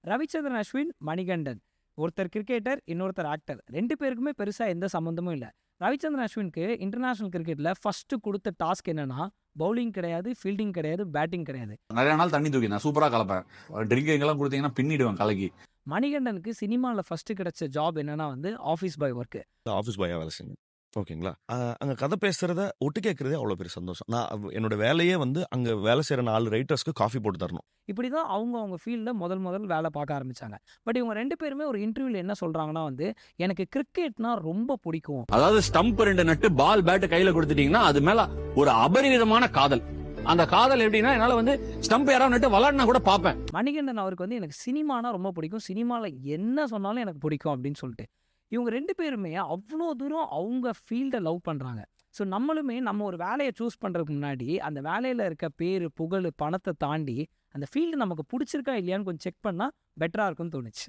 ரவிச்சந்திரன் அஸ்வின், மணிகண்டன். ஒருத்தர் கிரிக்கெட்டர், இன்னொருத்தர் ஆக்டர். 2 பேருக்குமே பெருசா எந்த சம்மந்தமும் இல்ல. ரவிச்சந்திரன் அஸ்வினுக்கு இன்டர்நேஷனல் கிரிக்கெட்ல ஃபர்ஸ்ட் குடுத்த டாஸ்க் என்னன்னா, பவுலிங் கிடையாது, ஃபீல்டிங் கிடையாது, பேட்டிங் கிடையாது. நிறைய நாள் தண்ணி தூக்கி நான் சூப்பரா கலப்பேன். ட்ரிங்க் எல்லாம் கொடுத்தீங்கன்னா பின்னிடுவேன் கலக்கி. மணிகண்டனுக்கு சினிமால ஃபர்ஸ்ட் கிடைச்ச ஜாப் என்னன்னா ஆஃபீஸ் பாய் ஒர்க். ஆஃபீஸ் பாயா வேலை செஞ்சேன். ஓகேங்களா? அங்க கதை பேசுறத ஒட்டு கேட்கறதே அவ்வளோ பெரிய சந்தோஷம். நான் என்னோட வேலையே அங்க வேலை செய்யற 4 ரைட்டர்ஸ்க்கு காஃபி போட்டு தரணும். இப்படிதான் அவங்க ஃபீல்ட்ல முதல் வேலை பார்க்க ஆரம்பிச்சாங்க. பட் இவங்க 2 பேருமே ஒரு இன்டர்வியூல என்ன சொல்றாங்கன்னா எனக்கு கிரிக்கெட்னா ரொம்ப பிடிக்கும். அதாவது ஸ்டம்ப் 2 நட்டு பால் பேட் கையில கொடுத்துட்டீங்கன்னா அது மேல ஒரு அபரிவிதமான காதல். அந்த காதல் எப்படின்னா என்னால ஸ்டம்ப் யாராவது நட்டு விளையாடினா கூட பார்ப்பேன். மணிகண்டன் அவருக்கு எனக்கு சினிமானா ரொம்ப பிடிக்கும், சினிமால என்ன சொன்னாலும் எனக்கு பிடிக்கும் அப்படின்னு சொல்லிட்டு இவங்க 2 பேருமே அவ்வளோ தூரம் அவங்க ஃபீல்டை லவ் பண்றாங்க. ஸோ நம்மளுமே நம்ம ஒரு வேலையை சூஸ் பண்றதுக்கு முன்னாடி அந்த வேலையில இருக்க பேரு, புகழ், பணத்தை தாண்டி அந்த ஃபீல்டு நமக்கு பிடிச்சிருக்கா இல்லையான்னு கொஞ்சம் செக் பண்ணா பெட்டரா இருக்கும்னு தோணுச்சு.